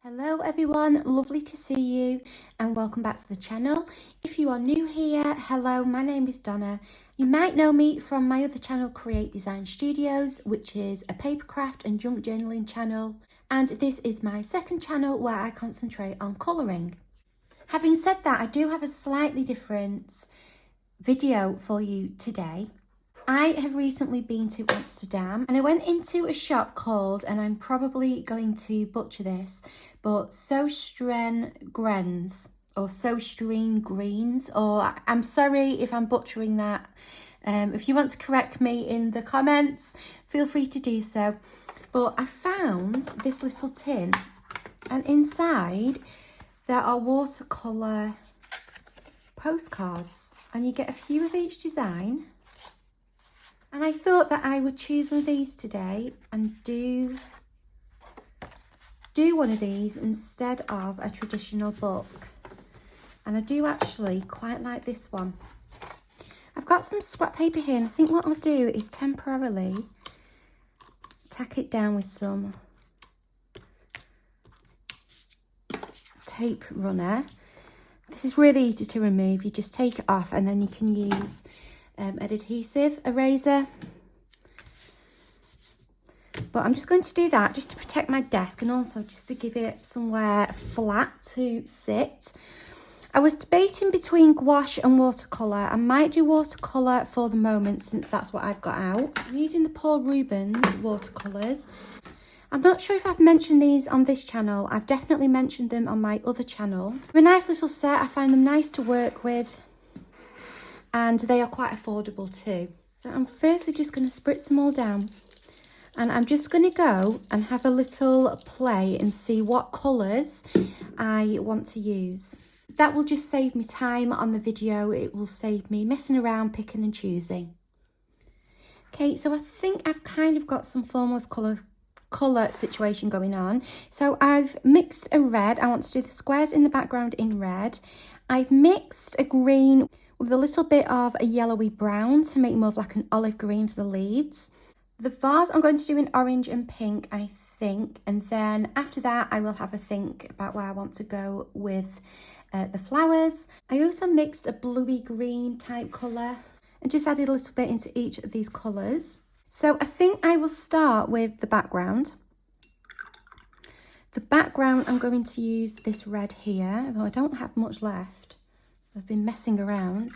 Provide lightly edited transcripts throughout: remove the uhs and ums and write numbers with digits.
Hello everyone, lovely to see you and welcome back to the channel. If you are new here, hello, my name is Donna. You might know me from my other channel, Create Design Studios, which is a papercraft and junk journaling channel. And this is my second channel where I concentrate on colouring. Having said that, I do have a slightly different video for you today. I have recently been to Amsterdam and I went into a shop called, and I'm probably going to butcher this, but Sostren Grens or Sostren Greens, or I'm sorry if I'm butchering that. If you want to correct me in the comments, feel free to do so. But I found this little tin and inside there are watercolour postcards and you get a few of each design. And I thought that I would choose one of these today and do one of these instead of a traditional book. And I do actually quite like this one. I've got some scrap paper here and I think what I'll do is temporarily tack it down with some tape runner. This is really easy to remove. You just take it off and then you can use an adhesive eraser. But I'm just going to do that just to protect my desk and also just to give it somewhere flat to sit. I was debating between gouache and watercolour. I might do watercolour for the moment since that's what I've got out. I'm using the Paul Rubens watercolours. I'm not sure if I've mentioned these on this channel. I've definitely mentioned them on my other channel. They're a nice little set. I find them nice to work with. And they are quite affordable too. So I'm firstly just going to spritz them all down. And I'm just going to go and have a little play and see what colours I want to use. That will just save me time on the video. It will save me messing around, picking and choosing. Okay, so I think I've kind of got some form of colour situation going on. So I've mixed a red. I want to do the squares in the background in red. I've mixed a green with a little bit of a yellowy brown to make more of like an olive green for the leaves. The vase I'm going to do in orange and pink, I think, and then after that I will have a think about where I want to go with the flowers. I also mixed a bluey green type colour and just added a little bit into each of these colours. So I think I will start with the background. The background, I'm going to use this red here, although I don't have much left. I've been messing around.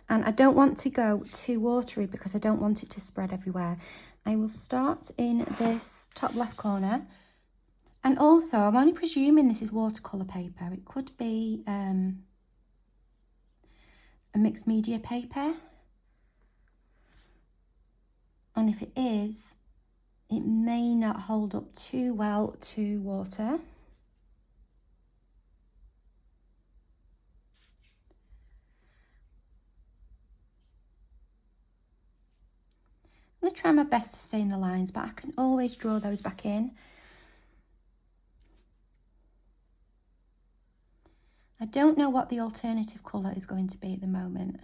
And I don't want to go too watery because I don't want it to spread everywhere. I will start in this top left corner. And also, I'm only presuming this is watercolour paper. It could be a mixed media paper. And if it is, it may not hold up too well to water. I'm going to try my best to stay in the lines, but I can always draw those back in. I don't know what the alternative colour is going to be at the moment.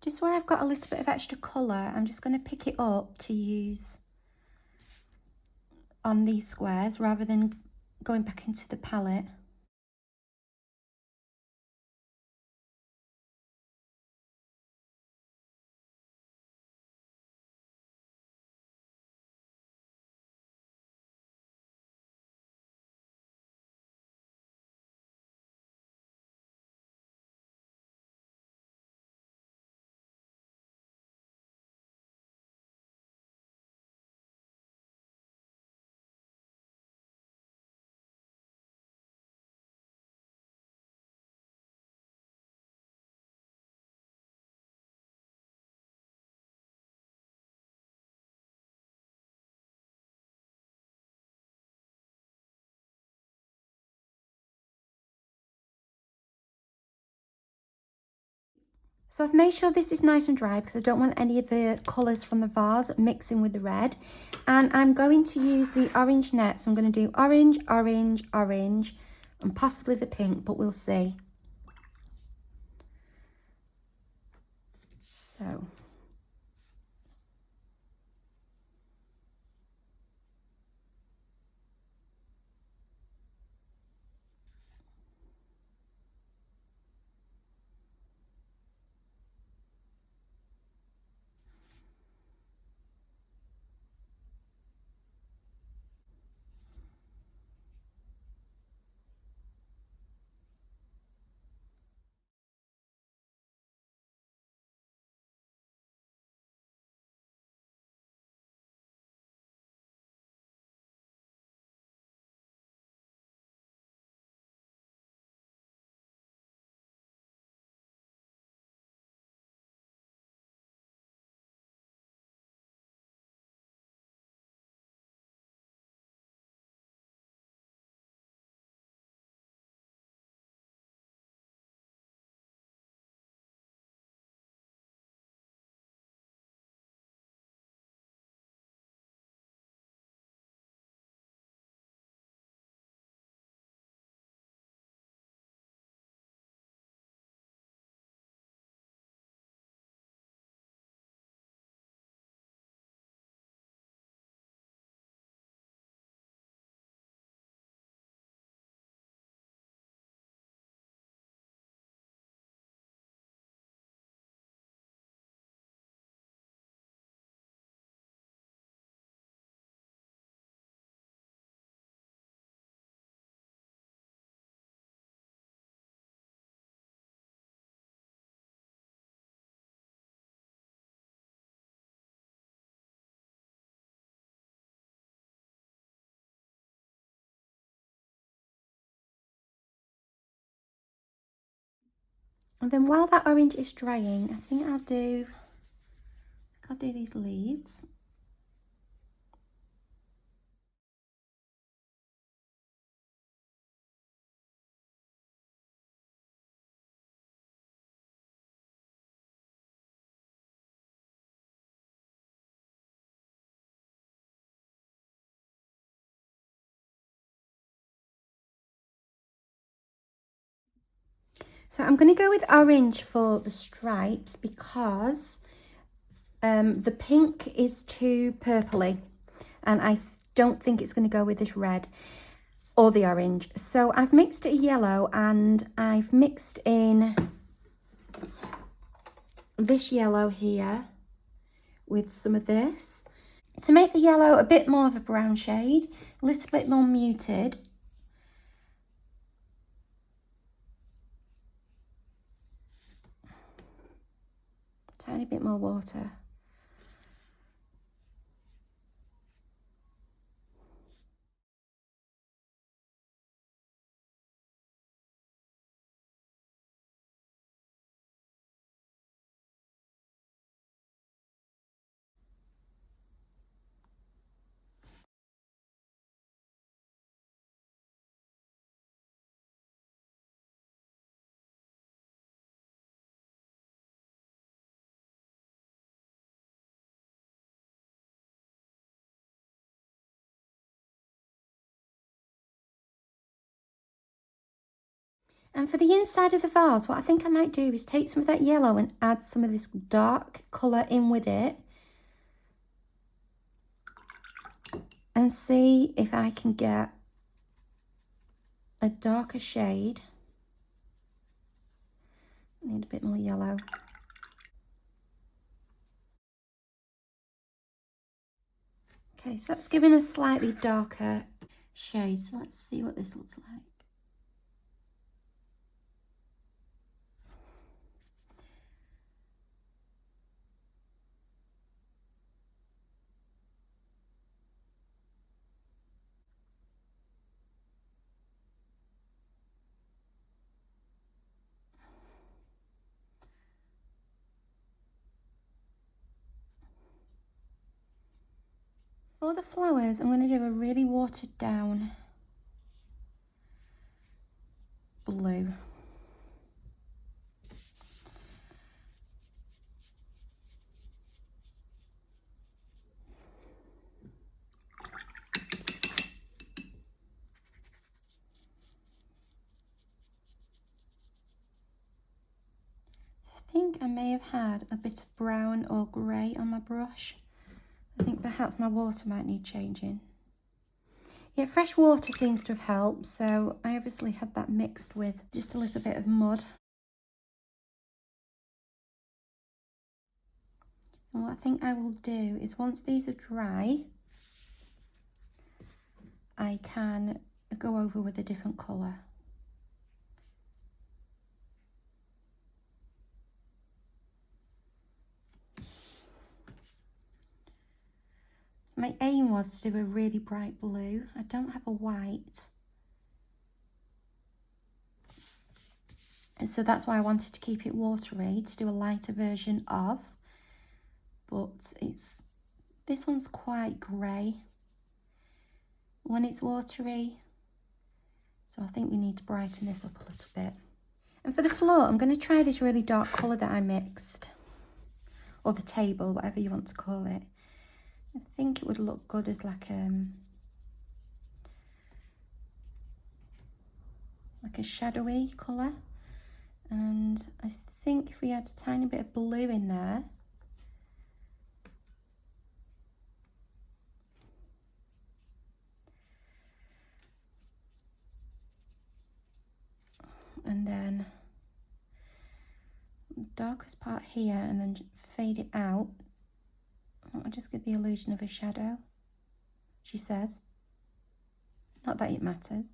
Just where I've got a little bit of extra colour, I'm just going to pick it up to use on these squares rather than going back into the palette. So I've made sure this is nice and dry because I don't want any of the colours from the vase mixing with the red. And I'm going to use the orange net. So I'm going to do orange, orange, orange, and possibly the pink, but we'll see. So. And then while that orange is drying, I think I'll do these leaves. So I'm going to go with orange for the stripes because the pink is too purpley and I don't think it's going to go with this red or the orange. So I've mixed a yellow and I've mixed in this yellow here with some of this to make the yellow a bit more of a brown shade, a little bit more muted. Tiny bit more water. And for the inside of the vase, what I think I might do is take some of that yellow and add some of this dark colour in with it. And see if I can get a darker shade. I need a bit more yellow. Okay, so that's giving a slightly darker shade. So let's see what this looks like. For the flowers, I'm going to do a really watered down blue. I may have had a bit of brown or grey on my brush. I think perhaps my water might need changing. Yeah, fresh water seems to have helped, so I obviously had that mixed with just a little bit of mud. And what I think I will do is once these are dry, I can go over with a different colour. My aim was to do a really bright blue. I don't have a white. And so that's why I wanted to keep it watery, to do a lighter version of. But this one's quite grey when it's watery. So I think we need to brighten this up a little bit. And for the floor, I'm going to try this really dark colour that I mixed. Or the table, whatever you want to call it. I think it would look good as like a shadowy colour. And I think if we had a tiny bit of blue in there, and then the darkest part here, and then fade it out, I'll just get the illusion of a shadow, she says. Not that it matters.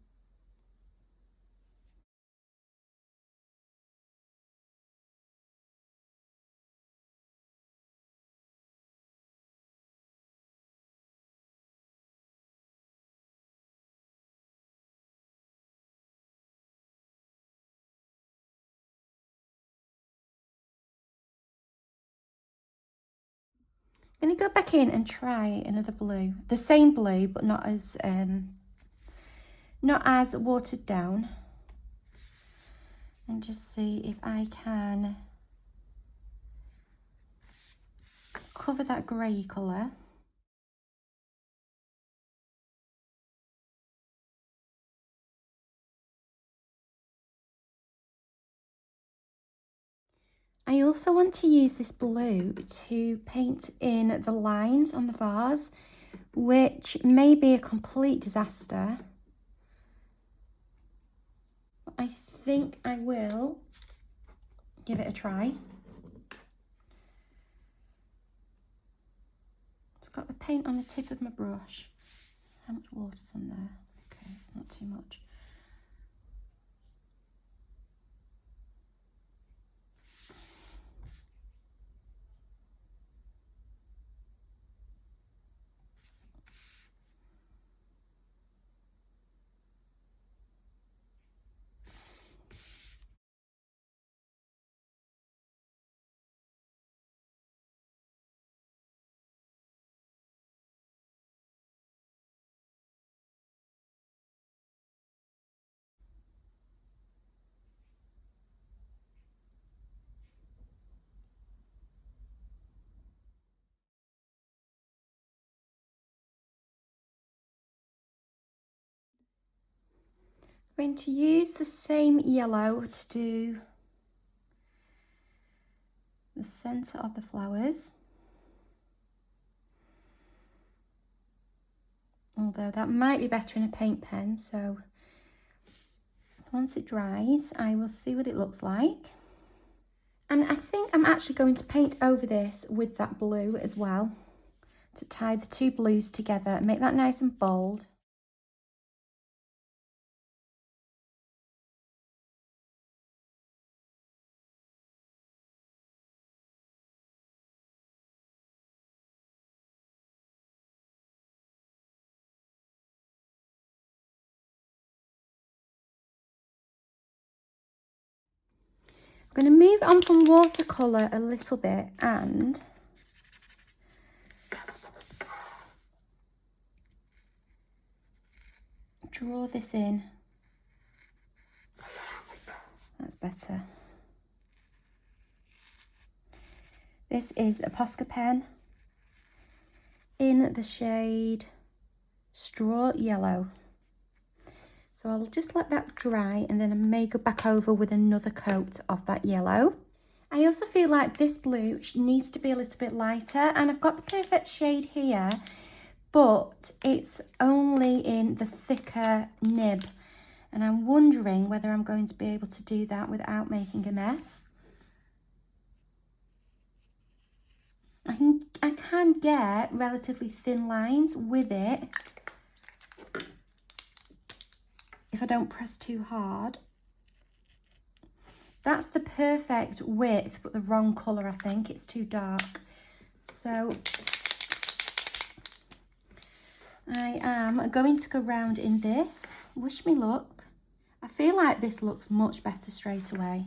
I'm going to go back in and try another blue. The same blue, but not as watered down. And just see if I can cover that grey colour. I also want to use this blue to paint in the lines on the vase, which may be a complete disaster. But I think I will give it a try. It's got the paint on the tip of my brush. How much water's on there? Okay, it's not too much. I'm going to use the same yellow to do the centre of the flowers. Although that might be better in a paint pen, so once it dries, I will see what it looks like. And I think I'm actually going to paint over this with that blue as well, to tie the two blues together and make that nice and bold. I'm going to move on from watercolour a little bit and draw this in. That's better. This is a Posca pen in the shade Straw Yellow. So I'll just let that dry and then I may go back over with another coat of that yellow. I also feel like this blue needs to be a little bit lighter, and I've got the perfect shade here, but it's only in the thicker nib. And I'm wondering whether I'm going to be able to do that without making a mess. I can get relatively thin lines with it if I don't press too hard. That's the perfect width, but the wrong colour, I think. It's too dark. So I am going to go round in this. Wish me luck. I feel like this looks much better straight away.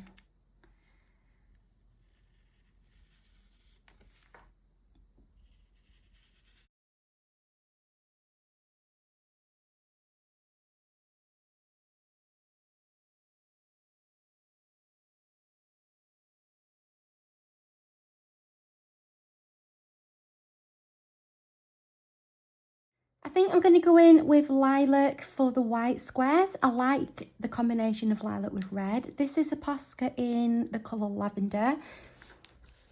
I think I'm going to go in with lilac for the white squares. I like the combination of lilac with red. This is a Posca in the colour lavender.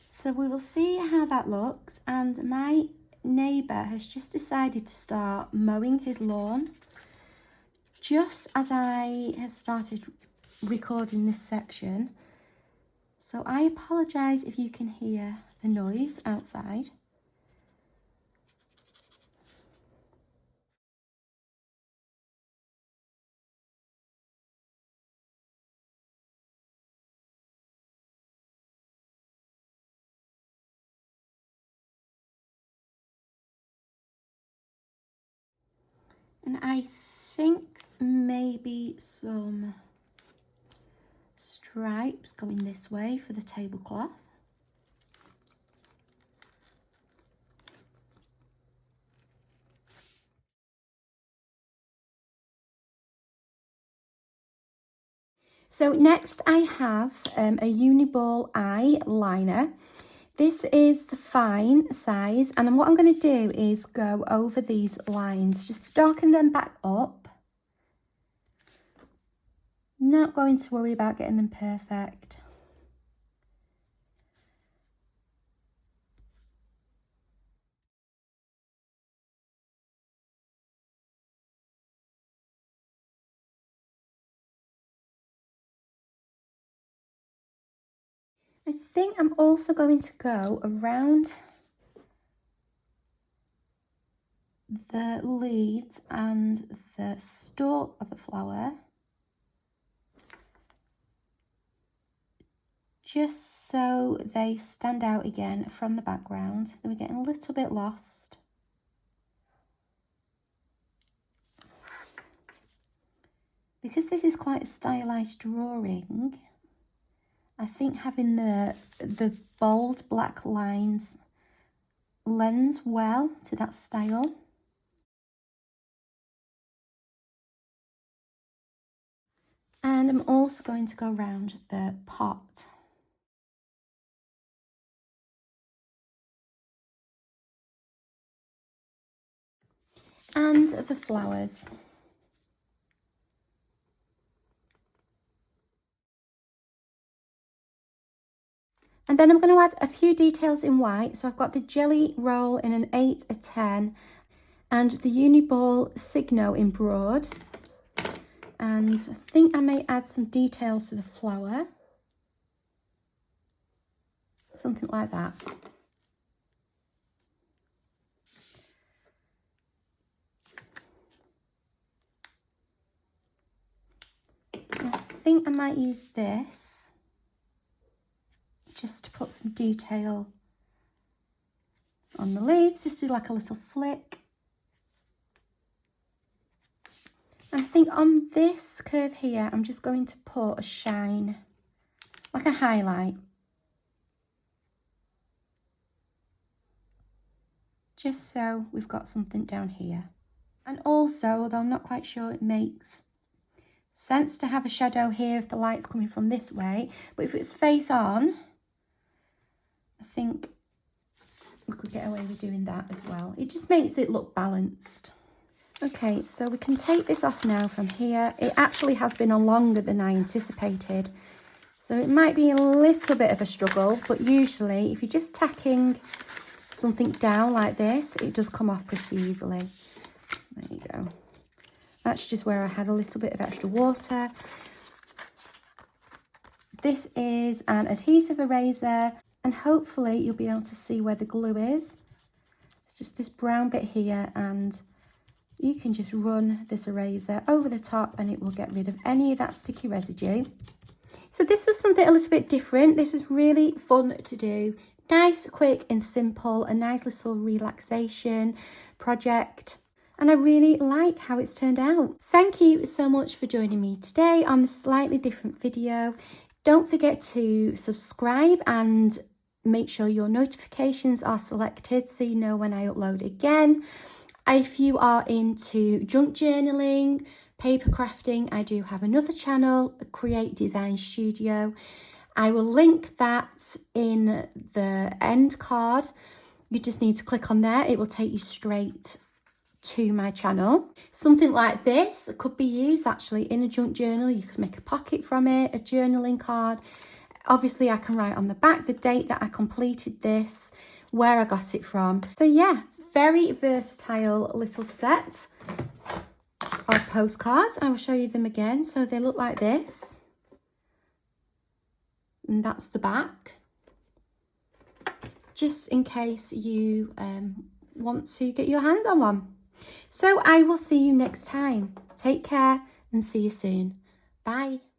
So we will see how that looks. And my neighbour has just decided to start mowing his lawn just as I have started recording this section. So I apologise if you can hear the noise outside. And I think maybe some stripes going this way for the tablecloth. So next I have a Uniball eyeliner. This is the fine size, and what I'm going to do is go over these lines just to darken them back up. Not going to worry about getting them perfect. I think I'm also going to go around the leaves and the stalk of the flower, just so they stand out again from the background. Then we're getting a little bit lost. Because this is quite a stylised drawing, I think having the bold black lines lends well to that style. And I'm also going to go around the pot. And the flowers. And then I'm going to add a few details in white. So I've got the jelly roll in an 8, a 10, and the Uniball Signo in broad. And I think I may add some details to the flower. Something like that. I think I might use this just to put some detail on the leaves, just do like a little flick. I think on this curve here, I'm just going to put a shine, like a highlight. Just so we've got something down here. And also, although I'm not quite sure it makes sense to have a shadow here if the light's coming from this way, but if it's face on, I think we could get away with doing that as well. It just makes it look balanced. Okay, so we can take this off now from here. It actually has been on longer than I anticipated. So it might be a little bit of a struggle, but usually if you're just tacking something down like this, it does come off pretty easily. There you go. That's just where I had a little bit of extra water. This is an adhesive eraser, and hopefully you'll be able to see where the glue is. It's just this brown bit here, and you can just run this eraser over the top and it will get rid of any of that sticky residue. So this was something a little bit different. This was really fun to do. Nice, quick and simple, a nice little relaxation project. And I really like how it's turned out. Thank you so much for joining me today on this slightly different video. Don't forget to subscribe and make sure your notifications are selected so you know when I upload again. If you are into junk journaling, paper crafting, I do have another channel, Create Design Studio. I will link that in the end card. You just need to click on there. It will take you straight to my channel. Something like this could be used actually in a junk journal. You could make a pocket from it, a journaling card. Obviously I can write on the back the date that I completed this, where I got it from. So yeah, very versatile little set of postcards. I will show you them again. So they look like this. And that's the back. Just in case you want to get your hand on one. So I will see you next time. Take care and see you soon. Bye.